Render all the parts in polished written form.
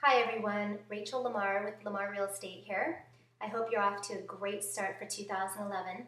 Hi everyone, Rachel Lamar with Lamar Real Estate here. I hope you're off to a great start for 2011.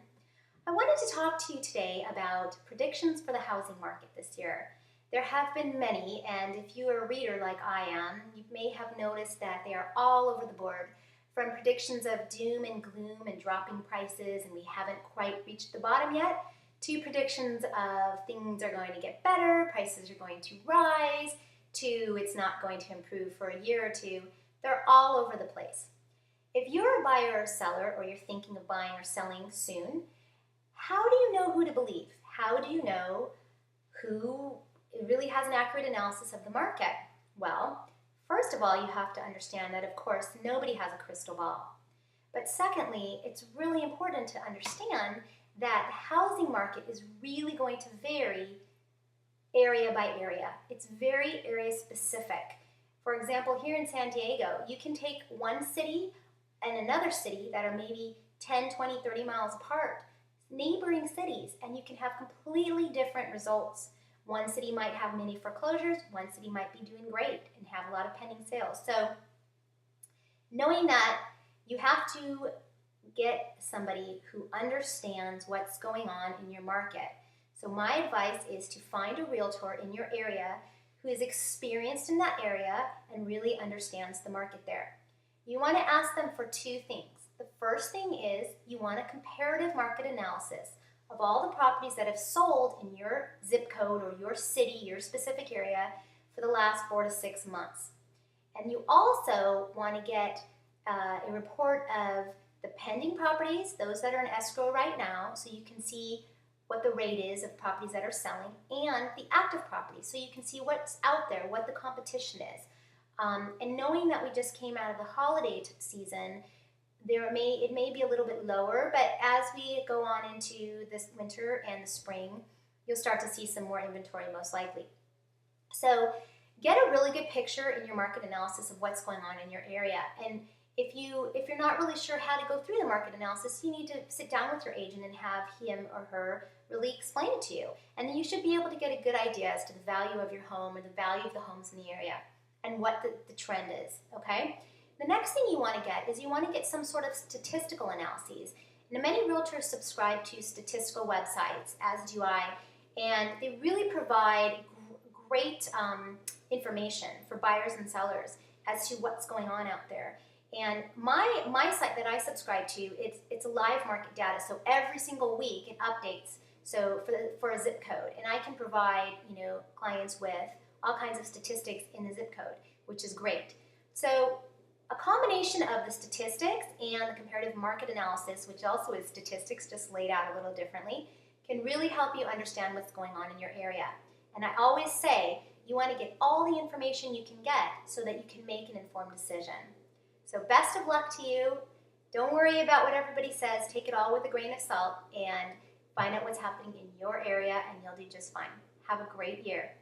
I wanted to talk to you today about predictions for the housing market this year. There have been many, and if you are a reader like I am, you may have noticed that they are all over the board, from predictions of doom and gloom and dropping prices and we haven't quite reached the bottom yet, to predictions of things are going to get better, prices are going to rise, to it's not going to improve for a year or two. They're all over the place. If you're a buyer or seller, or you're thinking of buying or selling soon, how do you know who to believe? How do you know who really has an accurate analysis of the market? Well, first of all, you have to understand that, of course, nobody has a crystal ball. But secondly, it's really important to understand that the housing market is really going to vary area by area. It's very area specific. For example, here in San Diego, you can take one city and another city that are maybe 10, 20, 30 miles apart, neighboring cities, and you can have completely different results. One city might have many foreclosures, one city might be doing great and have a lot of pending sales. So knowing that, you have to get somebody who understands what's going on in your market. So my advice is to find a realtor in your area who is experienced in that area and really understands the market there. You want to ask them for two things. The first thing is you want a comparative market analysis of all the properties that have sold in your zip code or your city, your specific area, for the last 4 to 6 months. And you also want to get a report of the pending properties, those that are in escrow right now, so you can see what the rate is of properties that are selling, and the active properties, so you can see what's out there, what the competition is. And knowing that we just came out of the holiday season, it may be a little bit lower, but as we go on into this winter and the spring, you'll start to see some more inventory most likely. So get a really good picture in your market analysis of what's going on in your area. And if you're not really sure how to go through the market analysis, you need to sit down with your agent and have him or her really explain it to you. And then you should be able to get a good idea as to the value of your home or the value of the homes in the area and what the trend is, okay? The next thing you want to get is you want to get some sort of statistical analyses. Now, many realtors subscribe to statistical websites, as do I, and they really provide great information for buyers and sellers as to what's going on out there. And my site that I subscribe to, it's a live market data, so every single week it updates. So for a zip code, and I can provide clients with all kinds of statistics in the zip code, which is great. So a combination of the statistics and the comparative market analysis, which also is statistics just laid out a little differently, can really help you understand what's going on in your area. And I always say you want to get all the information you can get so that you can make an informed decision. So best of luck to you. Don't worry about what everybody says. Take it all with a grain of salt and find out what's happening in your area, and you'll do just fine. Have a great year.